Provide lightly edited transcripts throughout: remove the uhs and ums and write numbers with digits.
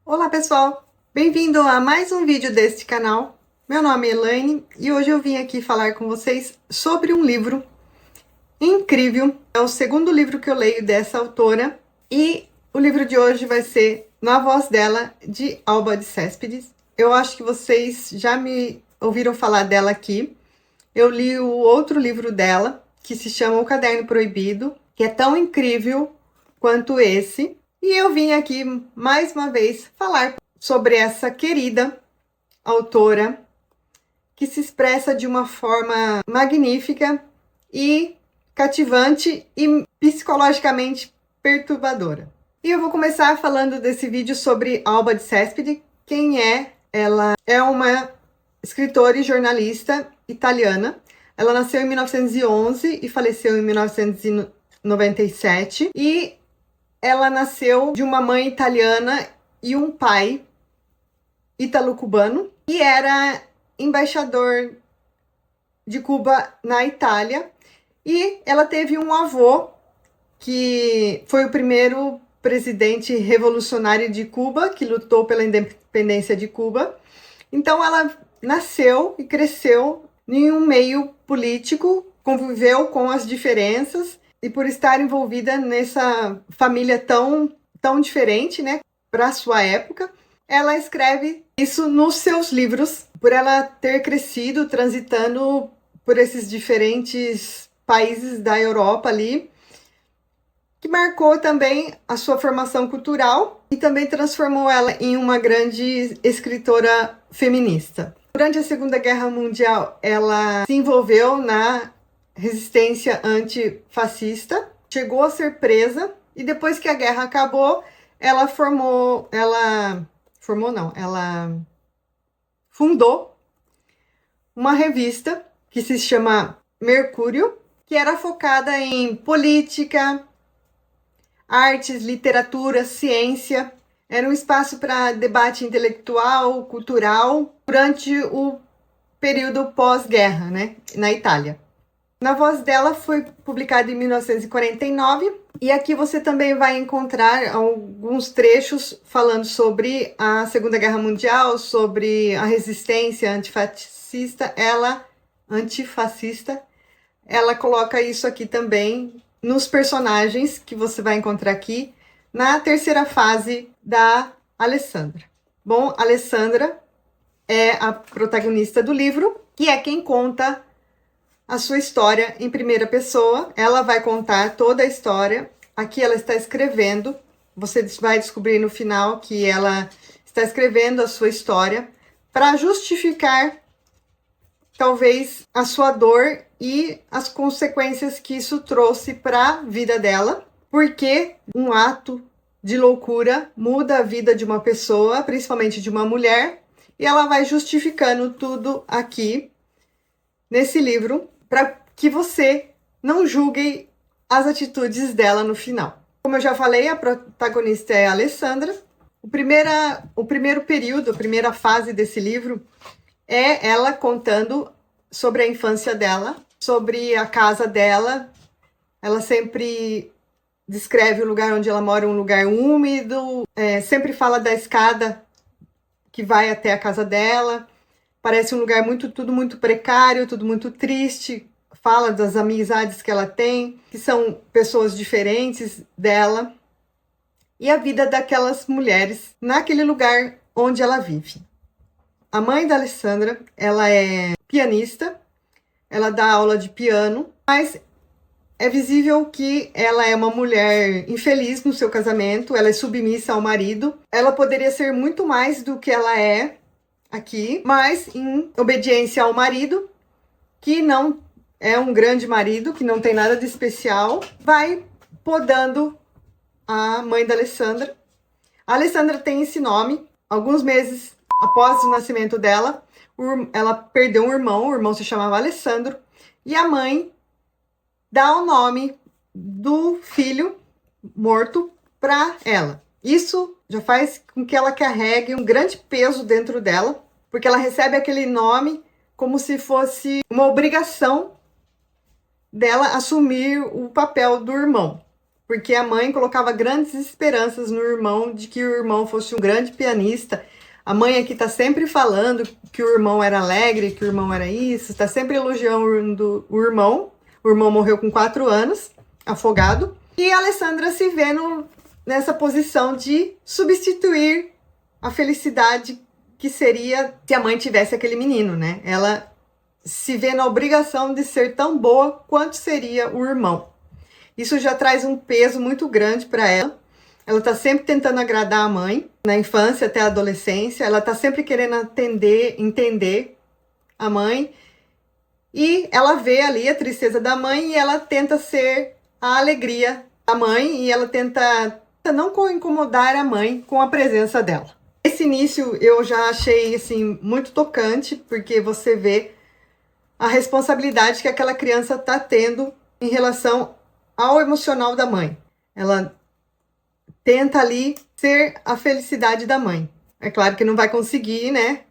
Olá pessoal, bem-vindo a mais um vídeo deste canal. Meu nome é Elaine e hoje eu vim aqui falar com vocês sobre um livro incrível. É o segundo livro que eu leio dessa autora e o livro de hoje vai ser Na Voz Dela, de Alba de Céspedes. Eu acho que vocês já me ouviram falar dela aqui. Eu li o outro livro dela, que se chama O Caderno Proibido, que é tão incrível quanto esse. E eu vim aqui mais uma vez falar sobre essa querida autora que se expressa de uma forma magnífica e cativante e psicologicamente perturbadora. E eu vou começar falando desse vídeo sobre Alba de Céspedes. Quem é? Ela é uma escritora e jornalista italiana. Ela nasceu em 1911 e faleceu em 1997. E ela nasceu de uma mãe italiana e um pai ítalo-cubano, e era embaixador de Cuba na Itália. E ela teve um avô que foi o primeiro presidente revolucionário de Cuba, que lutou pela independência de Cuba. Então ela nasceu e cresceu em um meio político, conviveu com as diferenças, e por estar envolvida nessa família tão diferente, né, para a sua época, ela escreve isso nos seus livros, por ela ter crescido transitando por esses diferentes países da Europa ali, que marcou também a sua formação cultural e também transformou ela em uma grande escritora feminista. Durante a Segunda Guerra Mundial, ela se envolveu na resistência antifascista, chegou a ser presa e depois que a guerra acabou, ela fundou uma revista que se chama Mercúrio, que era focada em política, artes, literatura, ciência. Era um espaço para debate intelectual, cultural, durante o período pós-guerra, né, na Itália. Na Voz Dela foi publicado em 1949 e aqui você também vai encontrar alguns trechos falando sobre a Segunda Guerra Mundial, sobre a resistência antifascista. Ela coloca isso aqui também nos personagens que você vai encontrar aqui na terceira fase da Alessandra. Bom, Alessandra é a protagonista do livro, que é quem conta a sua história em primeira pessoa. Ela vai contar toda a história. Aqui ela está escrevendo. Você vai descobrir no final que ela está escrevendo a sua história para justificar, talvez, a sua dor e as consequências que isso trouxe para a vida dela. Porque um ato de loucura muda a vida de uma pessoa, principalmente de uma mulher. E ela vai justificando tudo aqui nesse livro, para que você não julgue as atitudes dela no final. Como eu já falei, a protagonista é a Alessandra. O primeiro período, a primeira fase desse livro é ela contando sobre a infância dela, sobre a casa dela. Ela sempre descreve o lugar onde ela mora, um lugar úmido, sempre fala da escada que vai até a casa dela. Parece um lugar tudo muito precário, tudo muito triste. Fala das amizades que ela tem, que são pessoas diferentes dela. E a vida daquelas mulheres naquele lugar onde ela vive. A mãe da Alessandra, ela é pianista, ela dá aula de piano, mas é visível que ela é uma mulher infeliz no seu casamento, ela é submissa ao marido. Ela poderia ser muito mais do que ela é aqui, mas em obediência ao marido, que não é um grande marido, que não tem nada de especial, vai podando a mãe da Alessandra. A Alessandra tem esse nome. Alguns meses após o nascimento dela, ela perdeu um irmão, o irmão se chamava Alessandro, e a mãe dá o nome do filho morto para ela. Isso já faz com que ela carregue um grande peso dentro dela, porque ela recebe aquele nome como se fosse uma obrigação dela assumir o papel do irmão. porque a mãe colocava grandes esperanças no irmão, de que o irmão fosse um grande pianista. A mãe aqui está sempre falando que o irmão era alegre, que o irmão era isso, está sempre elogiando o irmão. O irmão morreu com 4 anos, afogado. E a Alessandra se vê nessa posição de substituir a felicidade que seria se a mãe tivesse aquele menino, né? Ela se vê na obrigação de ser tão boa quanto seria o irmão. Isso já traz um peso muito grande para ela. Ela está sempre tentando agradar a mãe, na infância até a adolescência. Ela está sempre querendo entender a mãe. E ela vê ali a tristeza da mãe e ela tenta ser a alegria da mãe. E ela tenta não incomodar a mãe com a presença dela. Esse início eu já achei assim, muito tocante, porque você vê a responsabilidade que aquela criança está tendo em relação ao emocional da mãe. Ela tenta ali ser a felicidade da mãe. É claro que não vai conseguir, né?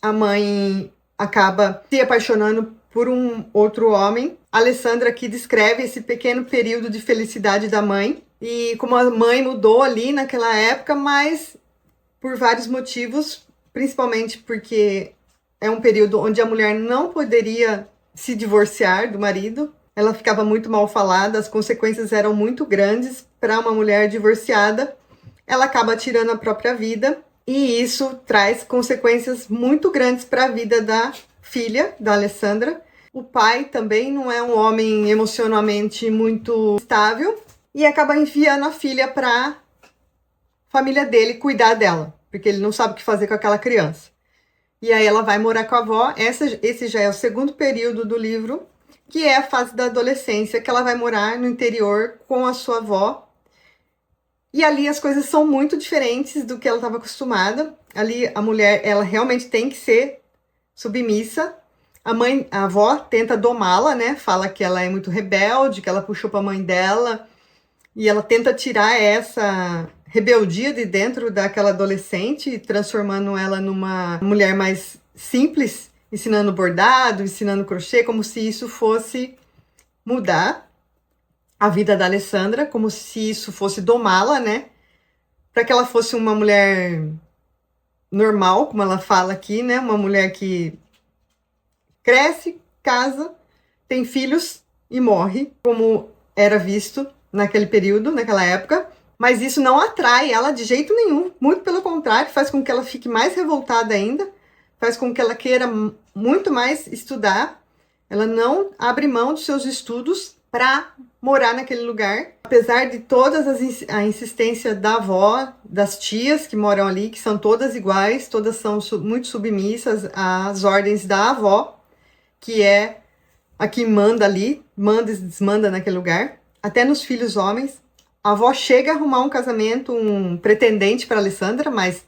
A mãe acaba se apaixonando por um outro homem. A Alessandra aqui descreve esse pequeno período de felicidade da mãe e como a mãe mudou ali naquela época, mas por vários motivos, principalmente porque é um período onde a mulher não poderia se divorciar do marido. Ela ficava muito mal falada, as consequências eram muito grandes para uma mulher divorciada. Ela acaba tirando a própria vida e isso traz consequências muito grandes para a vida da filha, da Alessandra. O pai também não é um homem emocionalmente muito estável e acaba enviando a filha para a família dele cuidar dela, porque ele não sabe o que fazer com aquela criança. E aí ela vai morar com a avó. Esse já é o segundo período do livro, que é a fase da adolescência, que ela vai morar no interior com a sua avó. E ali as coisas são muito diferentes do que ela estava acostumada. Ali a mulher, ela realmente tem que ser submissa. A avó tenta domá-la, né? Fala que ela é muito rebelde, que ela puxou para a mãe dela. E ela tenta tirar essa rebeldia de dentro daquela adolescente, transformando ela numa mulher mais simples, ensinando bordado, ensinando crochê, como se isso fosse mudar a vida da Alessandra, como se isso fosse domá-la, né? Para que ela fosse uma mulher normal, como ela fala aqui, né? Uma mulher que cresce, casa, tem filhos e morre, como era visto naquele período, naquela época. Mas isso não atrai ela de jeito nenhum, muito pelo contrário, faz com que ela fique mais revoltada ainda, faz com que ela queira muito mais estudar. Ela não abre mão dos seus estudos para morar naquele lugar, apesar de todas a insistência da avó, das tias que moram ali, que são todas iguais, todas são muito submissas às ordens da avó, que é a que manda ali, manda e desmanda naquele lugar, até nos filhos homens. A avó chega a arrumar um casamento, um pretendente para Alessandra, mas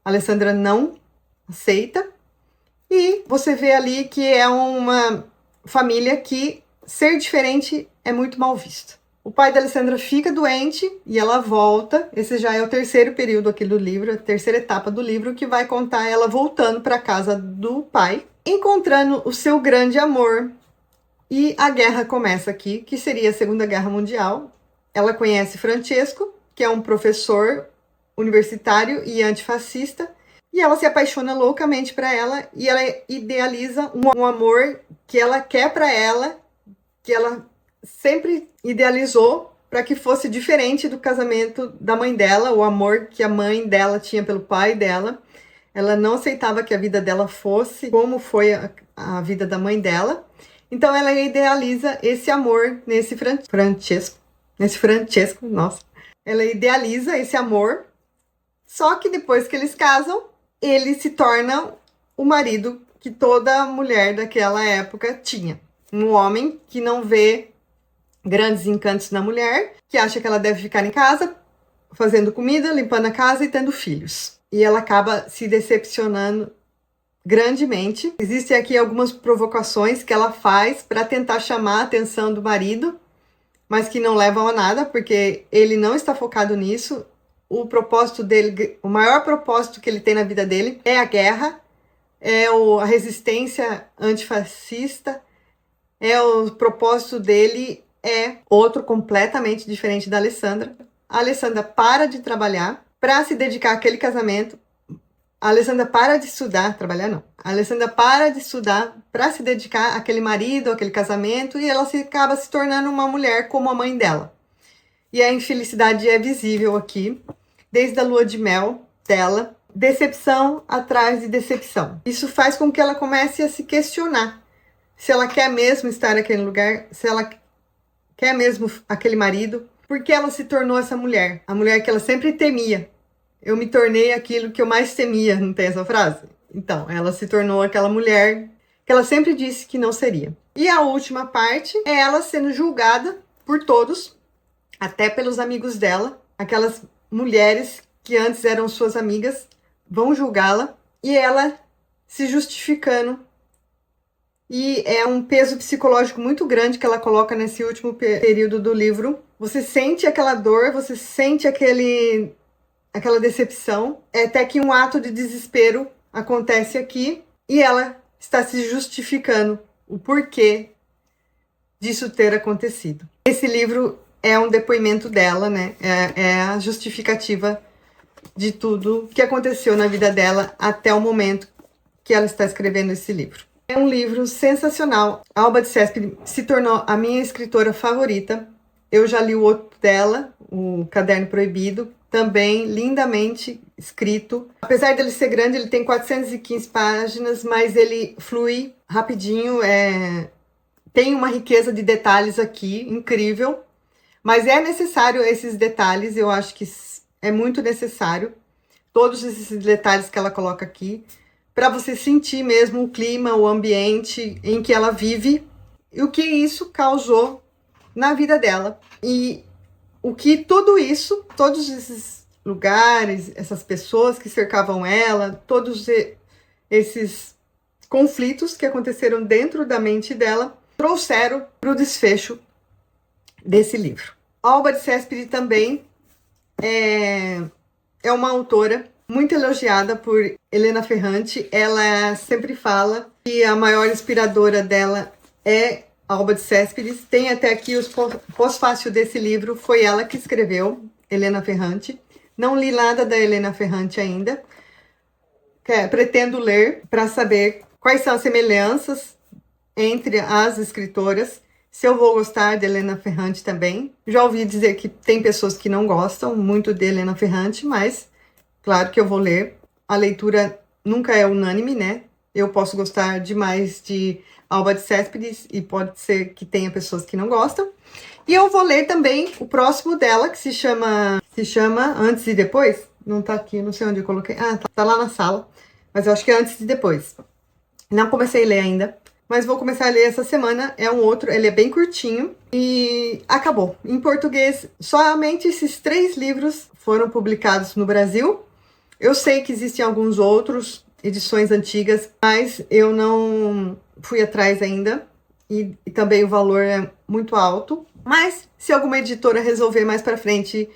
a Alessandra não aceita. E você vê ali que é uma família que ser diferente é muito mal visto. O pai da Alessandra fica doente e ela volta. Esse já é o terceiro período aqui do livro, a terceira etapa do livro, que vai contar ela voltando para a casa do pai, encontrando o seu grande amor. E a guerra começa aqui, que seria a Segunda Guerra Mundial. Ela conhece Francesco, que é um professor universitário e antifascista, e ela se apaixona loucamente para ela e ela idealiza um amor que ela quer para ela, que ela sempre idealizou para que fosse diferente do casamento da mãe dela, o amor que a mãe dela tinha pelo pai dela. Ela não aceitava que a vida dela fosse como foi a vida da mãe dela. Então ela idealiza esse amor nesse Francesco, nossa. Ela idealiza esse amor, só que depois que eles casam, ele se torna o marido que toda mulher daquela época tinha. Um homem que não vê grandes encantos na mulher, que acha que ela deve ficar em casa, fazendo comida, limpando a casa e tendo filhos. E ela acaba se decepcionando grandemente. Existem aqui algumas provocações que ela faz para tentar chamar a atenção do marido, mas que não levam a nada, porque ele não está focado nisso. O propósito dele, o maior propósito que ele tem na vida dele é a guerra, é a resistência antifascista, o propósito dele é outro completamente diferente da Alessandra. A Alessandra para de trabalhar para se dedicar àquele casamento. A Alessandra para de estudar, trabalhar não. A Alessandra para de estudar para se dedicar àquele marido, àquele casamento, e ela acaba se tornando uma mulher como a mãe dela. E a infelicidade é visível aqui, desde a lua de mel dela, decepção atrás de decepção. Isso faz com que ela comece a se questionar se ela quer mesmo estar naquele lugar, se ela quer mesmo aquele marido, porque ela se tornou essa mulher, a mulher que ela sempre temia. Eu me tornei aquilo que eu mais temia, não tem essa frase? Então, ela se tornou aquela mulher que ela sempre disse que não seria. E a última parte é ela sendo julgada por todos, até pelos amigos dela, aquelas mulheres que antes eram suas amigas, vão julgá-la, e ela se justificando. E é um peso psicológico muito grande que ela coloca nesse último período do livro. Você sente aquela dor, você sente aquela decepção, até que um ato de desespero acontece aqui e ela está se justificando o porquê disso ter acontecido. Esse livro é um depoimento dela, né? É a justificativa de tudo que aconteceu na vida dela até o momento que ela está escrevendo esse livro. É um livro sensacional. A Alba de Céspire se tornou a minha escritora favorita. Eu já li o outro dela, o Caderno Proibido, também lindamente escrito. Apesar dele ser grande, ele tem 415 páginas, mas ele flui rapidinho, tem uma riqueza de detalhes aqui, incrível. Mas é necessário esses detalhes, eu acho que é muito necessário, todos esses detalhes que ela coloca aqui, para você sentir mesmo o clima, o ambiente em que ela vive e o que isso causou na vida dela. E o que tudo isso, todos esses lugares, essas pessoas que cercavam ela, todos esses conflitos que aconteceram dentro da mente dela, trouxeram para o desfecho desse livro. Alba de Céspire também é uma autora muito elogiada por Helena Ferrante. Ela sempre fala que a maior inspiradora dela é Alba de Céspire. Tem até aqui os pós-fácil desse livro, foi ela que escreveu, Helena Ferrante. Não li nada da Helena Ferrante ainda. Pretendo ler para saber quais são as semelhanças entre as escritoras, se eu vou gostar de Helena Ferrante também. Já ouvi dizer que tem pessoas que não gostam muito de Helena Ferrante, mas claro que eu vou ler. A leitura nunca é unânime, né? Eu posso gostar demais de Alba de Céspire e pode ser que tenha pessoas que não gostam. E eu vou ler também o próximo dela, que se chama Antes e Depois. Não tá aqui, não sei onde eu coloquei. Ah, tá lá na sala. Mas eu acho que é Antes e Depois. Não comecei a ler ainda, mas vou começar a ler essa semana. É um outro, ele é bem curtinho e acabou. Em português, somente esses 3 livros foram publicados no Brasil. Eu sei que existem alguns outros, edições antigas, mas eu não fui atrás ainda. E também o valor é muito alto. Mas se alguma editora resolver mais para frente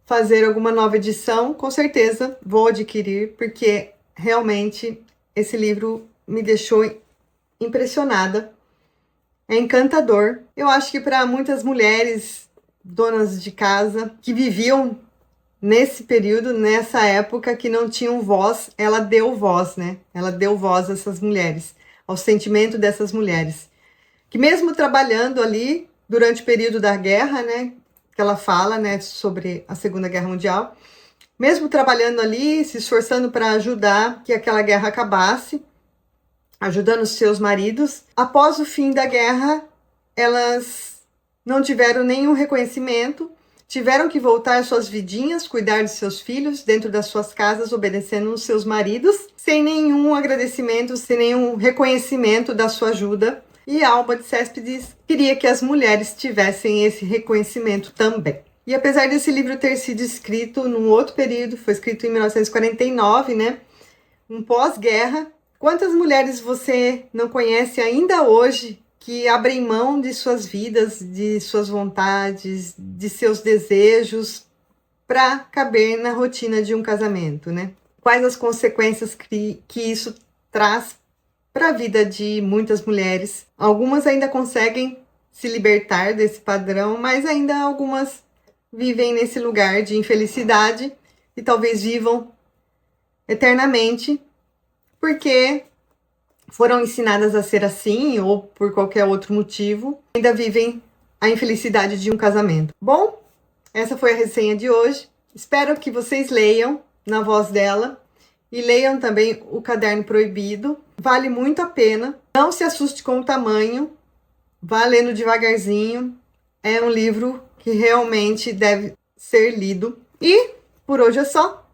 fazer alguma nova edição, com certeza vou adquirir, porque realmente esse livro me deixou impressionada. É encantador. Eu acho que para muitas mulheres donas de casa que viviam nesse período, nessa época, que não tinham voz, ela deu voz, né? Ela deu voz a essas mulheres, ao sentimento dessas mulheres. Que mesmo trabalhando ali, durante o período da guerra, né? Que ela fala, né? Sobre a Segunda Guerra Mundial. Mesmo trabalhando ali, se esforçando para ajudar que aquela guerra acabasse, ajudando os seus maridos. Após o fim da guerra, elas não tiveram nenhum reconhecimento, tiveram que voltar às suas vidinhas, cuidar de seus filhos dentro das suas casas, obedecendo os seus maridos, sem nenhum agradecimento, sem nenhum reconhecimento da sua ajuda. E Alba de Céspire queria que as mulheres tivessem esse reconhecimento também. E apesar desse livro ter sido escrito num outro período, foi escrito em 1949, né? Um pós-guerra, quantas mulheres você não conhece ainda hoje que abrem mão de suas vidas, de suas vontades, de seus desejos para caber na rotina de um casamento, né? Quais as consequências que isso traz para a vida de muitas mulheres? Algumas ainda conseguem se libertar desse padrão, mas ainda algumas vivem nesse lugar de infelicidade e talvez vivam eternamente porque foram ensinadas a ser assim ou por qualquer outro motivo, ainda vivem a infelicidade de um casamento. Bom, essa foi a resenha de hoje. Espero que vocês leiam na voz dela e leiam também o Caderno Proibido. Vale muito a pena. Não se assuste com o tamanho. Vá lendo devagarzinho. É um livro que realmente deve ser lido. E por hoje é só.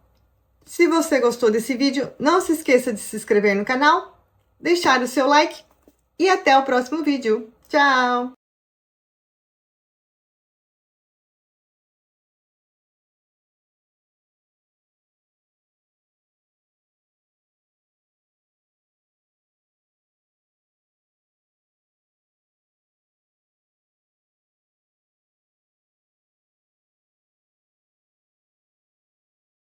Se você gostou desse vídeo, não se esqueça de se inscrever no canal, deixar o seu like e até o próximo vídeo. Tchau!